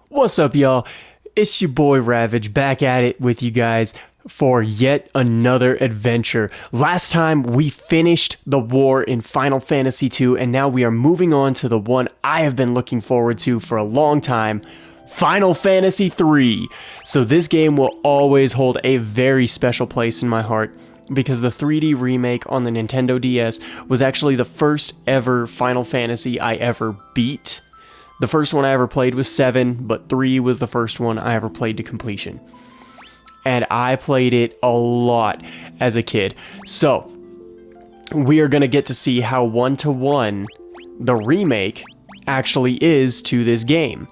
What's up, y'all? It's your boy Ravage back at it with you guys for yet another adventure. Last time we finished the war in Final Fantasy II, and now we are moving on to the one I have been looking forward to for a long time, Final Fantasy III. So this game will always hold a very special place in my heart because the 3D remake on the Nintendo DS was actually the first ever Final Fantasy I ever beat. The first one I ever played was 7, but 3 was the first one I ever played to completion. And I played it a lot as a kid. So, we are going to get to see how one-to-one the remake actually is to this game.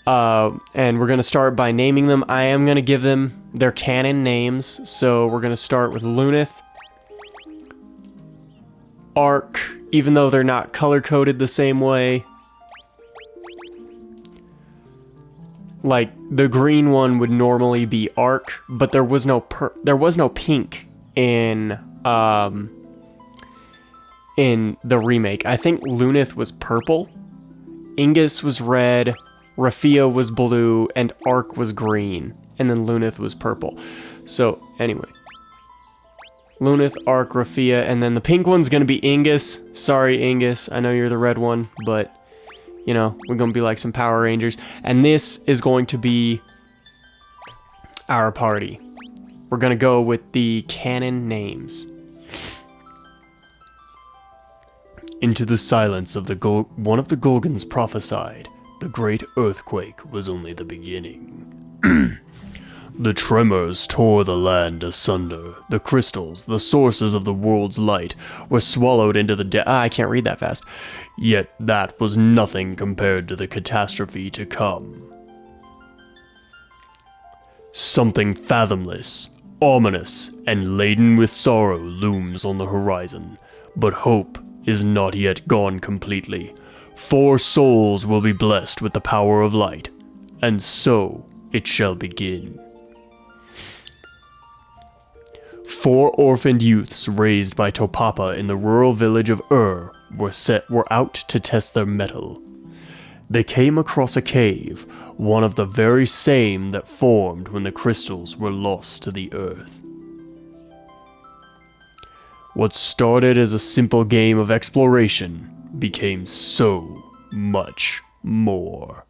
And we're going to start by naming them. I am going to give them their canon names. So we're going to start with Luneth, Arc, even though they're not color-coded the same way. Like, the green one would normally be Arc, but there was no pink in the remake. I think Luneth was purple, Ingus was red, Rafia was blue, and Arc was green, and then Luneth was purple. So, anyway. Luneth, Arc, Rafia, and then the pink one's gonna be Ingus. Sorry, Ingus, I know you're the red one, but you know, we're going to be like some Power Rangers. And this is going to be our party. We're going to go with the canon names. Into the silence of one of the Gorgons prophesied, the great earthquake was only the beginning. The tremors tore the land asunder. The crystals, the sources of the world's light, were swallowed into the I can't read that fast. Yet that was nothing compared to the catastrophe to come. Something fathomless, ominous, and laden with sorrow looms on the horizon, but hope is not yet gone completely. 4 souls will be blessed with the power of light, and so it shall begin. 4 orphaned youths raised by Topapa in the rural village of were out to test their mettle. They came across a cave, one of the very same that formed when the crystals were lost to the earth. What started as a simple game of exploration became so much more.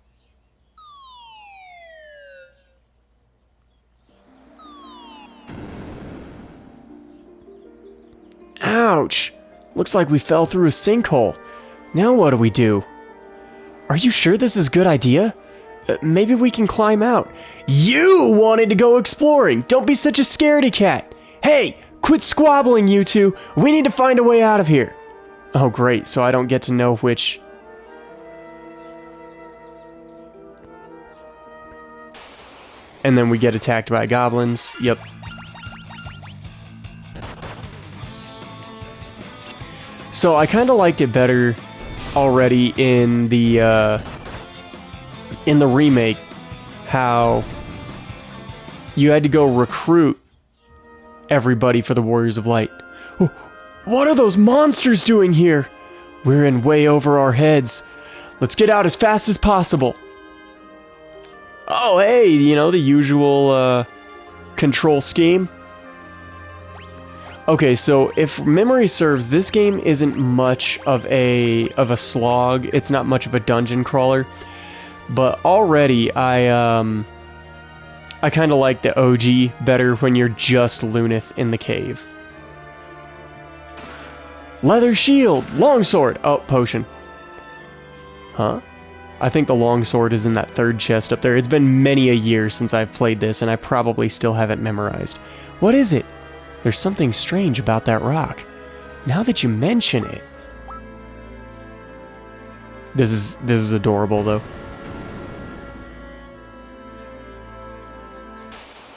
Ouch! Looks like we fell through a sinkhole. Now what do we do? Are you sure this is a good idea? Maybe we can climb out. You wanted to go exploring! Don't be such a scaredy cat! Hey! Quit squabbling, you two! We need to find a way out of here! Oh great, so I don't get to know which... And then we get attacked by goblins. Yep. So I kind of liked it better already in the remake, how you had to go recruit everybody for the Warriors of Light. Oh, what are those monsters doing here? We're in way over our heads. Let's get out as fast as possible. Oh, hey, you know, the usual control scheme. Okay, so if memory serves, this game isn't much of a slog. It's not much of a dungeon crawler, but already I kind of like the OG better when you're just Luneth in the cave. Leather shield, longsword. Oh, potion. Huh? I think the longsword is in that 3rd chest up there. It's been many a year since I've played this, and I probably still haven't memorized. What is it? There's something strange about that rock. Now that you mention it. This is adorable though.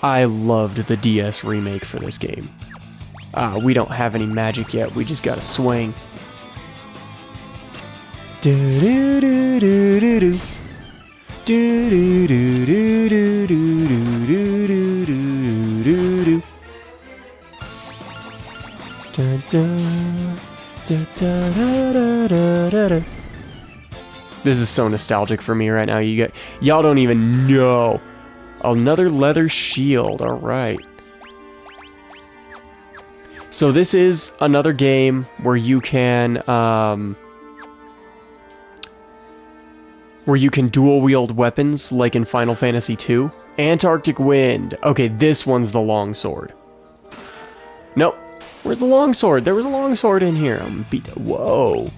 I loved the DS remake for this game. We don't have any magic yet, we just gotta swing. Do do do do do do. Do do do do do do do do do do do. Da, da, da, da, da, da, da, da. This is so nostalgic for me right now. Y'all don't even know. Another leather shield. All right. So this is another game where you can dual wield weapons like in Final Fantasy II. Antarctic Wind. Okay, this one's the longsword. Nope. Where's the longsword? There was a longsword in here. I'm beat. Whoa.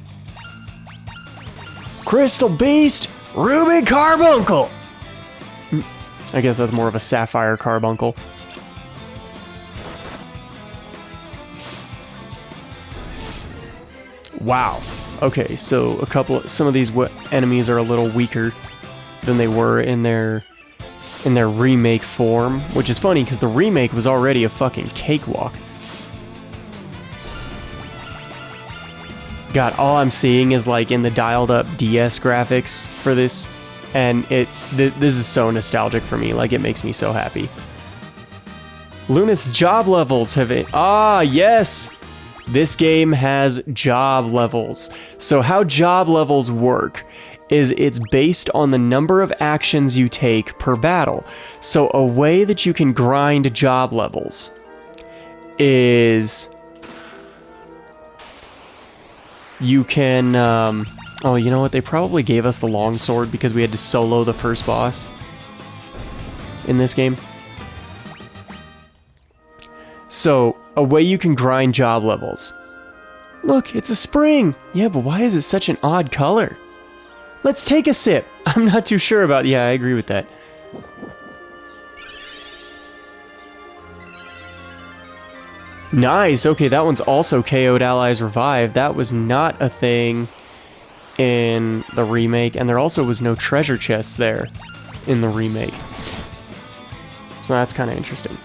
Crystal Beast, Ruby Carbuncle. I guess that's more of a Sapphire Carbuncle. Wow. Okay, so some of these enemies are a little weaker than they were in their remake form, which is funny because the remake was already a fucking cakewalk. God, all I'm seeing is like in the dialed up DS graphics for this, and this is so nostalgic for me. Like, it makes me so happy. Luneth's job levels have it. Ah, yes! This game has job levels. So how job levels work is it's based on the number of actions you take per battle. So a way that you can grind job levels is you can, oh, you know what? They probably gave us the longsword because we had to solo the first boss in this game. So, a way you can grind job levels. Look, it's a spring! Yeah, but why is it such an odd color? Let's take a sip! I'm not too sure about... Yeah, I agree with that. Nice! Okay, that one's also KO'd allies revived. That was not a thing in the remake, and there also was no treasure chest there in the remake. So that's kind of interesting.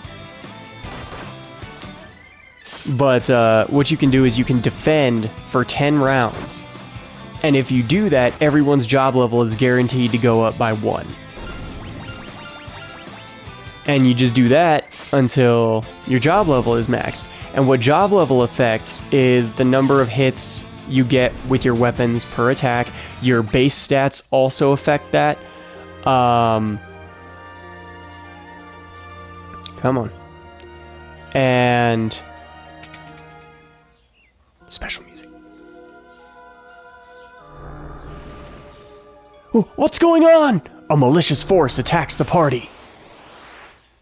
But what you can do is you can defend for 10 rounds. And if you do that, everyone's job level is guaranteed to go up by 1. And you just do that until your job level is maxed. And what job level affects is the number of hits you get with your weapons per attack. Your base stats also affect that. Come on. And... special music. Oh, what's going on? A malicious force attacks the party.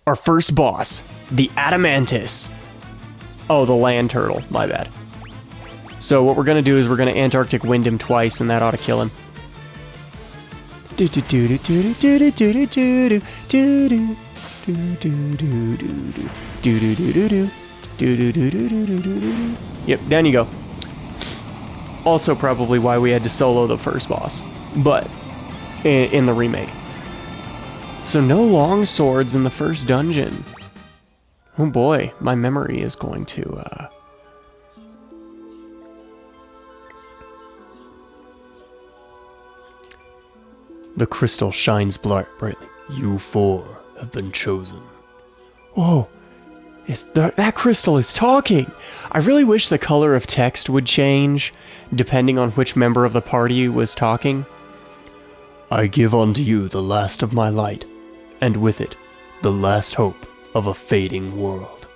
Our first boss, the Adamantis. Oh, the land turtle. My bad. So what we're gonna do is we're gonna Antarctic Wind him twice, and that ought to kill him. Yep, down you go. Also probably why we had to solo the first boss, but in the remake. So no long swords in the first dungeon. Oh boy, my memory is going to The crystal shines brightly. You 4 have been chosen. Whoa. That crystal is talking! I really wish the color of text would change, depending on which member of the party was talking. I give unto you the last of my light, and with it, the last hope of a fading world.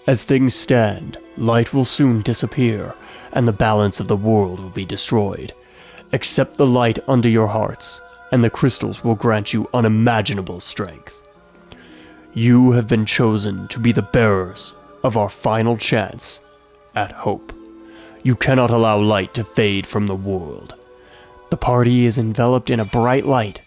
As things stand, light will soon disappear, and the balance of the world will be destroyed. Accept the light under your hearts, and the crystals will grant you unimaginable strength. You have been chosen to be the bearers of our final chance at hope. You cannot allow light to fade from the world. The party is enveloped in a bright light.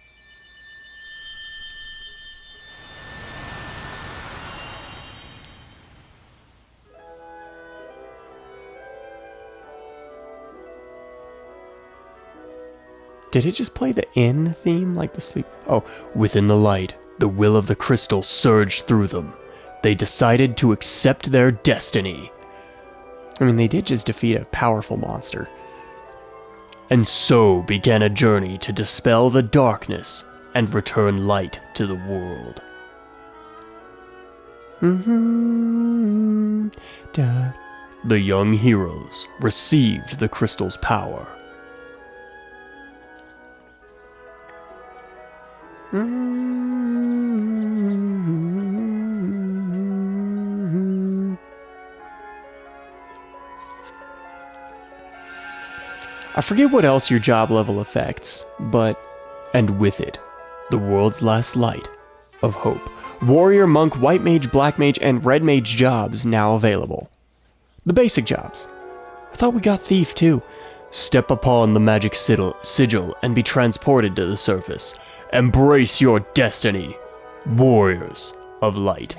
Did it just play the in theme like the sleep? Oh, within the light, the will of the crystal surged through them. They decided to accept their destiny. I mean, they did just defeat a powerful monster. And so began a journey to dispel the darkness and return light to the world. The young heroes received the crystal's power. I forget what else your job level affects, but... And with it, the world's last light of hope. Warrior, monk, white mage, black mage, and red mage jobs now available. The basic jobs. I thought we got thief too. Step upon the magic sigil and be transported to the surface. Embrace your destiny, warriors of light.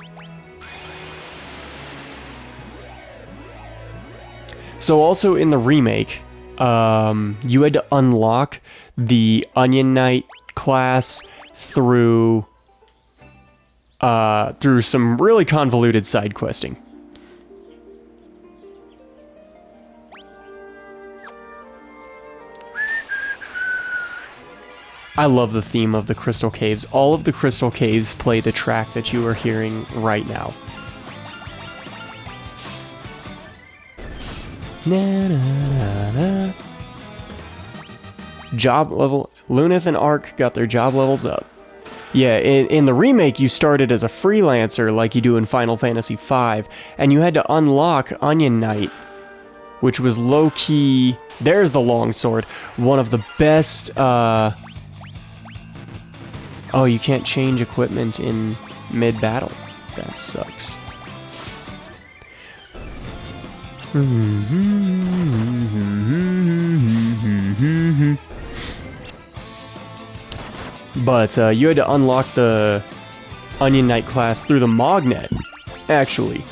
So also in the remake, you had to unlock the Onion Knight class through some really convoluted side questing. I love the theme of the Crystal Caves. All of the Crystal Caves play the track that you are hearing right now. Na, na, na, na. Job level. Lunith and Ark got their job levels up. Yeah, in the remake, you started as a freelancer like you do in Final Fantasy V, and you had to unlock Onion Knight, which was low-key... There's the longsword. One of the best... Oh, you can't change equipment in mid-battle. That sucks. But you had to unlock the Onion Knight class through the Mognet, actually.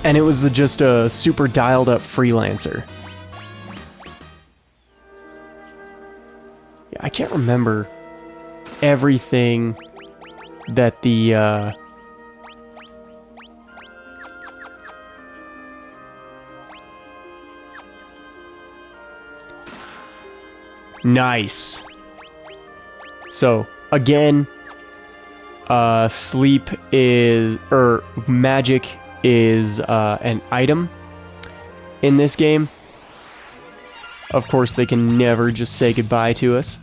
And it was just a super dialed up freelancer. Yeah, I can't remember everything that the... Nice. So, again, sleep is... magic is an item in this game. Of course, they can never just say goodbye to us.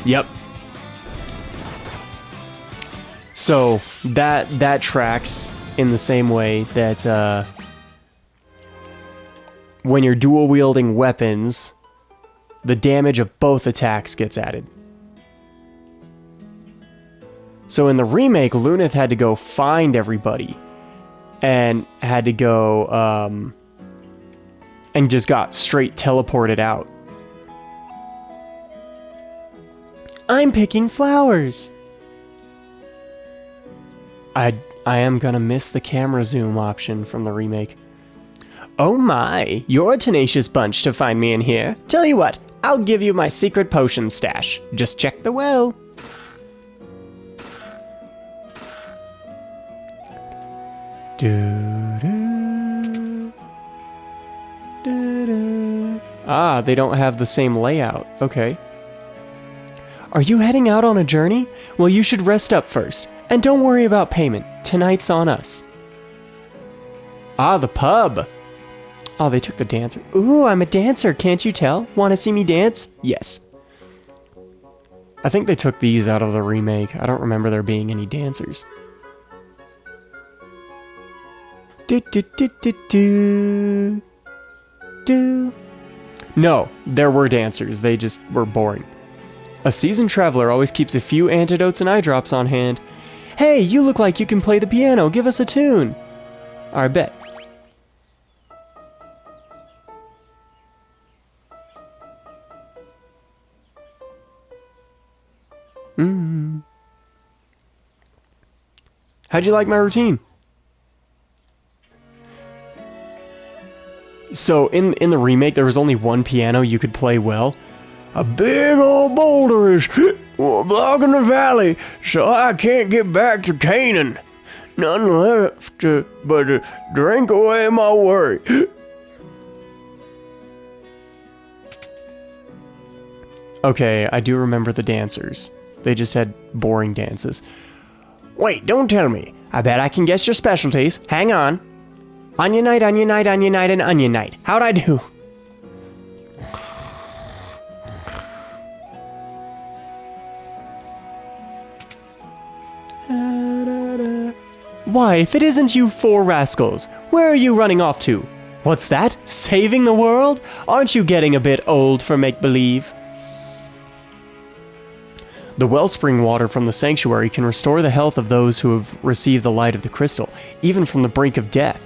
Yep. So, that tracks in the same way that... when you're dual-wielding weapons, the damage of both attacks gets added. So in the remake, Lunith had to go find everybody, and had to go, and just got straight teleported out. I'm picking flowers! I am gonna miss the camera zoom option from the remake. Oh my, you're a tenacious bunch to find me in here. Tell you what, I'll give you my secret potion stash. Just check the well. Ah, they don't have the same layout. Okay. Are you heading out on a journey? Well, you should rest up first. And don't worry about payment. Tonight's on us. Ah, the pub. Oh, they took the dancer. Ooh, I'm a dancer, can't you tell? Want to see me dance? Yes. I think they took these out of the remake. I don't remember there being any dancers. No, there were dancers. They just were boring. A seasoned traveler always keeps a few antidotes and eye drops on hand. Hey, you look like you can play the piano. Give us a tune. I bet. How'd you like my routine? So, in the remake, there was only one piano you could play well. A big old boulder is blocking the valley, so I can't get back to Canaan. None left but to drink away my worry. Okay, I do remember the dancers. They just had boring dances. Wait, don't tell me. I bet I can guess your specialties. Hang on. Onion Knight, Onion Knight, Onion Knight, and Onion Knight. How'd I do? Wife, it isn't you four rascals. Where are you running off to? What's that? Saving the world? Aren't you getting a bit old for make-believe? The wellspring water from the sanctuary can restore the health of those who have received the light of the crystal, even from the brink of death.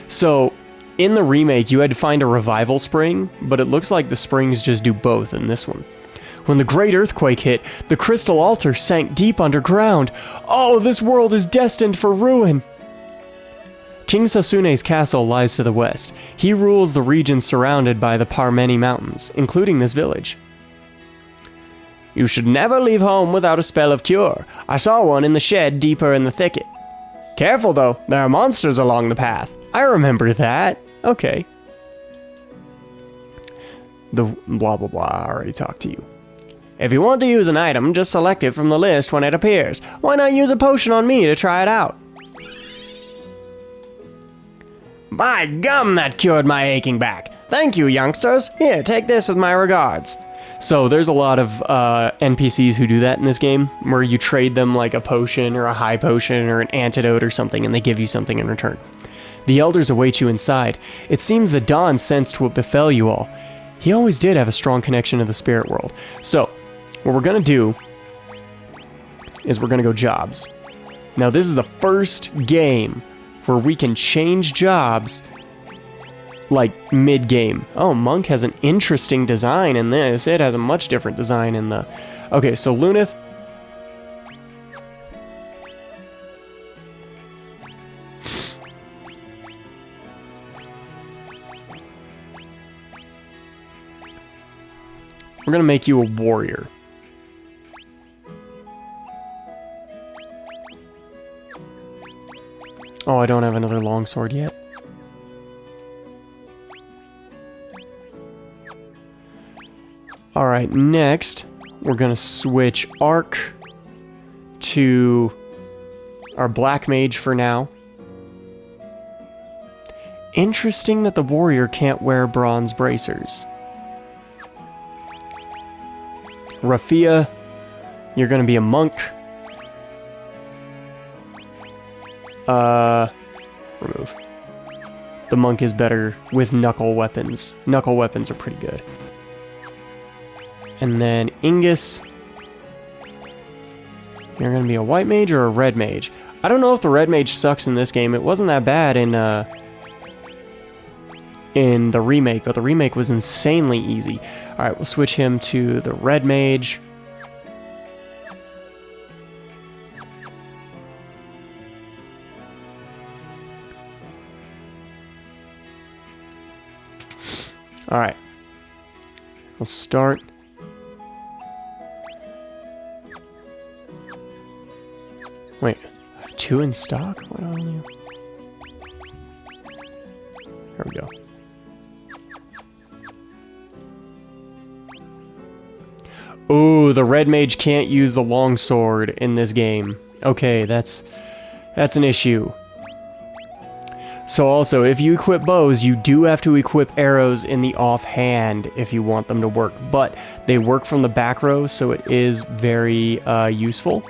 So, in the remake, you had to find a revival spring, but it looks like the springs just do both in this one. When the great earthquake hit, the crystal altar sank deep underground. Oh, this world is destined for ruin! King Sasune's castle lies to the west. He rules the region surrounded by the Parmeni Mountains, including this village. You should never leave home without a spell of cure. I saw one in the shed deeper in the thicket. Careful though, there are monsters along the path. I remember that. Okay. The blah blah blah, I already talked to you. If you want to use an item, just select it from the list when it appears. Why not use a potion on me to try it out? By gum, that cured my aching back. Thank you, youngsters. Here, take this with my regards. So there's a lot of NPCs who do that in this game, where you trade them like a potion or a high potion or an antidote or something, and they give you something in return. The elders await you inside. It seems that Don sensed what befell you all. He always did have a strong connection to the spirit world. So, what we're going to do is we're going to go jobs. Now this is the first game where we can change jobs like mid-game. Oh, Monk has an interesting design in this. It has a much different design in the... Okay, so Lunith. We're gonna make you a warrior. Oh, I don't have another longsword yet. Alright, next, we're gonna switch Arc to our Black Mage for now. Interesting that the warrior can't wear bronze bracers. Rafia, you're gonna be a monk. Remove. The monk is better with knuckle weapons. Knuckle weapons are pretty good. And then Ingus, you're gonna be a white mage or a red mage. I don't know if the red mage sucks in this game. It wasn't that bad in the remake, but the remake was insanely easy. Alright, we'll switch him to the red mage. Alright. We'll start. Wait, I have 2 in stock? What are you? There we go. Ooh, the red mage can't use the longsword in this game. Okay, that's an issue. So also, if you equip bows, you do have to equip arrows in the offhand if you want them to work. But they work from the back row, so it is very useful.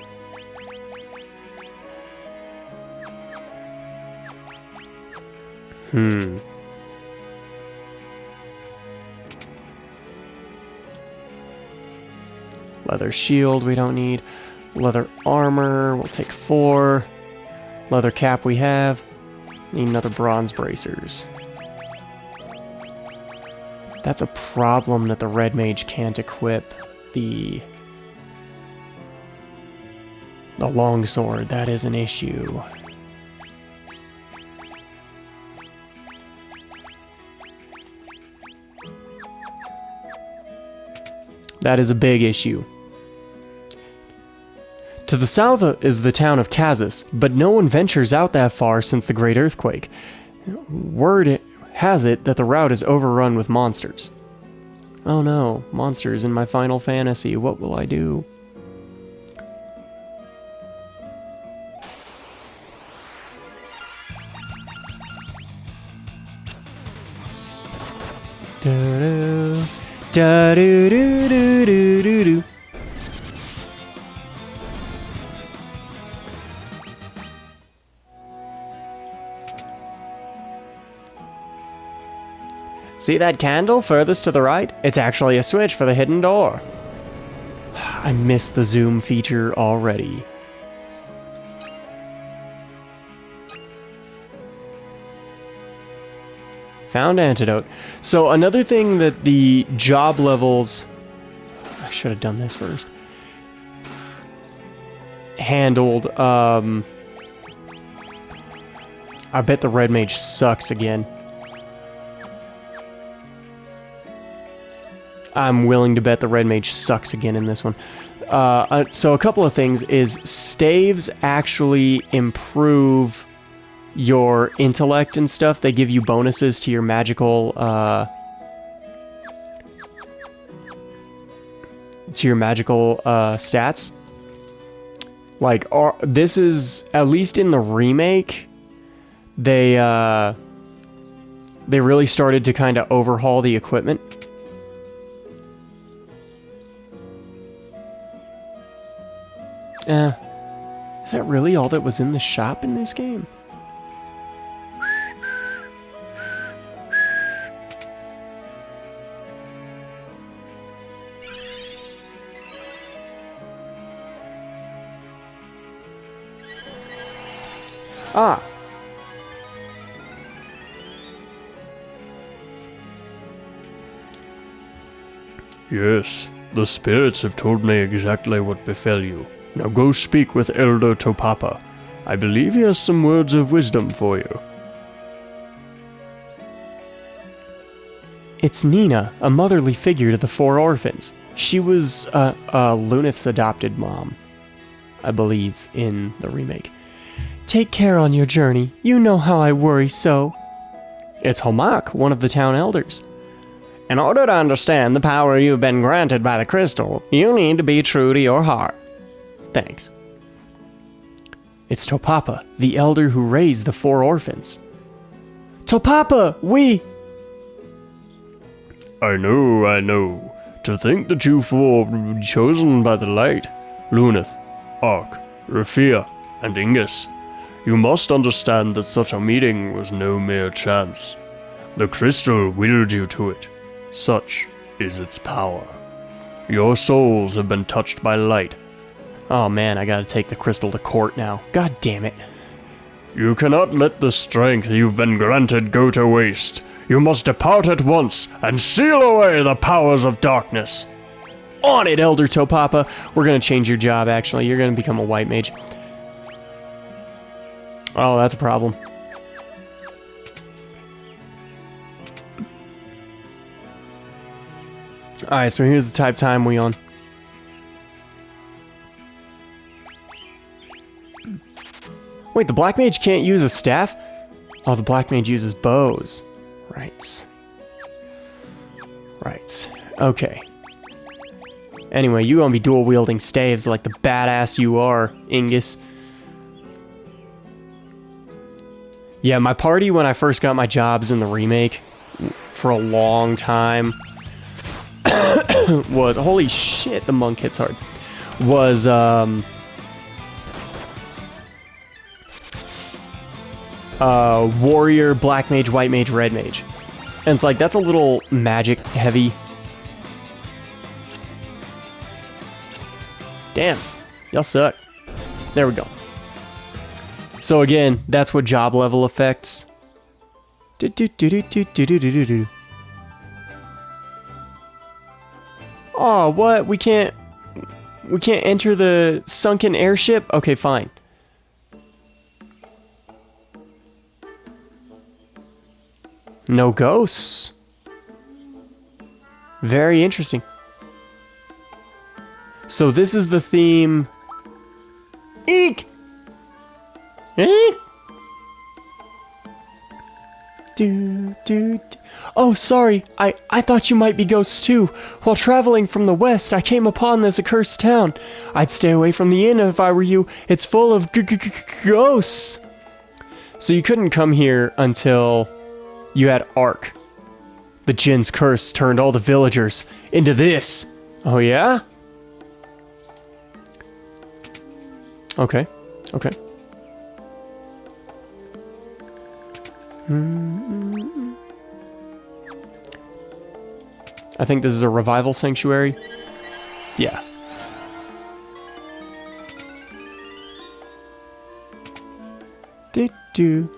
Leather shield we don't need. Leather armor, we'll take 4. Leather cap we have. Need another bronze bracers. That's a problem that the red mage can't equip the longsword. That is an issue. That is a big issue. To the south is the town of Kazis, but no one ventures out that far since the Great Earthquake. Word has it that the route is overrun with monsters. Oh no, monsters in my Final Fantasy, what will I do? Da-do, da-do-do-do-do-do-do. See that candle furthest to the right? It's actually a switch for the hidden door. I missed the zoom feature already. Found antidote. So another thing that the job levels... I should have done this first. Handled, I bet the red mage sucks again. I'm willing to bet the red mage sucks again in this one. So a couple of things is staves actually improve your intellect and stuff. They give you bonuses to your magical stats. Like, this is, at least in the remake, they really started to kind of overhaul the equipment. Is that really all that was in the shop in this game? Ah. Yes, the spirits have told me exactly what befell you. Now go speak with Elder Topapa. I believe he has some words of wisdom for you. It's Nina, a motherly figure to the 4 orphans. She was Lunith's adopted mom, I believe, in the remake. Take care on your journey. You know how I worry so. It's Homak, one of the town elders. In order to understand the power you've been granted by the crystal, you need to be true to your heart. Thanks. It's Topapa, the elder who raised the 4 orphans. Topapa, we... I know. To think that you 4 were chosen by the light. Lunith, Ark, Rafia, and Ingus. You must understand that such a meeting was no mere chance. The crystal willed you to it. Such is its power. Your souls have been touched by light. Oh man, I gotta take the crystal to court now. God damn it. You cannot let the strength you've been granted go to waste. You must depart at once and seal away the powers of darkness. On it, Elder Topapa. We're gonna change your job, actually. You're gonna become a white mage. Oh, that's a problem. Alright, so here's the type time we on. Wait, the black mage can't use a staff? Oh, the black mage uses bows. Right. Okay. Anyway, you gonna be dual wielding staves like the badass you are, Ingus. Yeah, my party when I first got my jobs in the remake for a long time was, holy shit, the monk hits hard, was warrior, black mage, white mage, red mage. And it's like, that's a little magic heavy. Damn, y'all suck. There we go. So again, that's what job level affects. Oh, what? We can't enter the sunken airship? Okay, fine. No ghosts. Very interesting. So this is the theme. Eek! Eek! Oh, sorry. I thought you might be ghosts too. While traveling from the west, I came upon this accursed town. I'd stay away from the inn if I were you. It's full of ghosts. So you couldn't come here until you had Ark. The Jinn's curse turned all the villagers into this. Oh yeah? Okay. I think this is a revival sanctuary. Yeah. Do.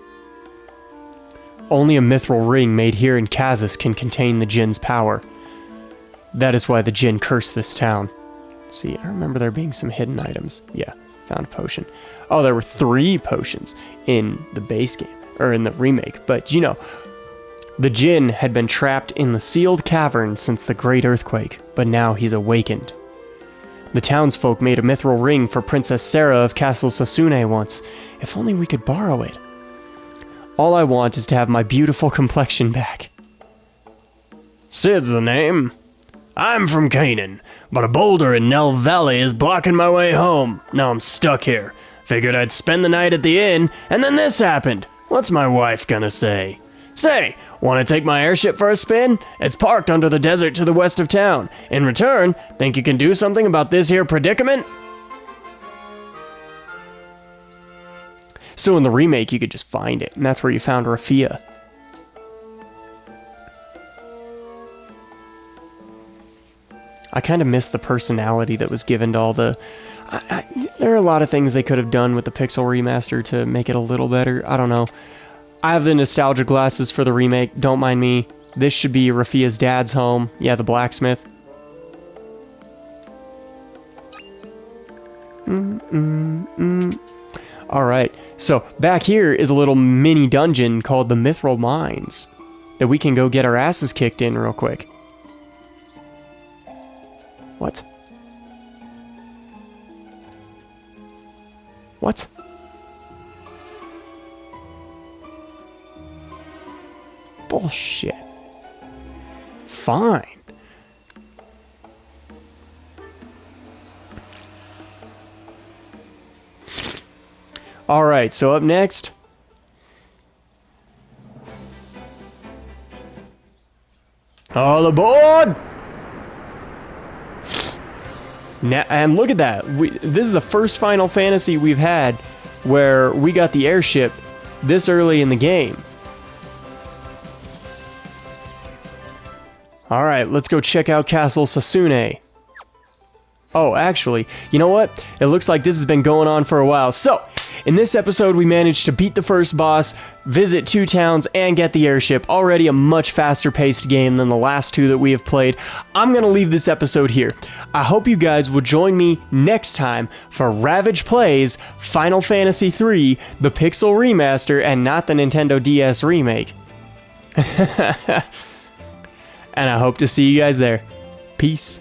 Only a mithril ring made here in Kazis can contain the Jinn's power. That is why the Jinn cursed this town. Let's see, I remember there being some hidden items. Yeah, found a potion. Oh, there were 3 potions in the base game, or in the remake. But, you know, the Jinn had been trapped in the sealed cavern since the Great Earthquake, but now he's awakened. The townsfolk made a mithril ring for Princess Sarah of Castle Sasune once. If only we could borrow it. All I want is to have my beautiful complexion back. Sid's the name. I'm from Canaan, but a boulder in Nell Valley is blocking my way home. Now I'm stuck here. Figured I'd spend the night at the inn, and then this happened. What's my wife gonna say? Say, want to take my airship for a spin? It's parked under the desert to the west of town. In return, think you can do something about this here predicament? So in the remake, you could just find it, and that's where you found Rafia. I kind of miss the personality that was given to all the... there are a lot of things they could have done with the Pixel Remaster to make it a little better. I don't know. I have the nostalgia glasses for the remake. Don't mind me. This should be Rafia's dad's home. Yeah, the blacksmith. Alright, so back here is a little mini dungeon called the Mithril Mines that we can go get our asses kicked in real quick. What? What? Bullshit. Fine. Alright, so up next... all aboard! Now, and look at that. This is the first Final Fantasy we've had where we got the airship this early in the game. Alright, let's go check out Castle Sasune. Oh, actually, you know what? It looks like this has been going on for a while. So, in this episode, we managed to beat the first boss, visit 2 towns, and get the airship. Already a much faster-paced game than the last 2 that we have played. I'm going to leave this episode here. I hope you guys will join me next time for Ravage Plays Final Fantasy III, the Pixel Remaster, and not the Nintendo DS Remake. And I hope to see you guys there. Peace.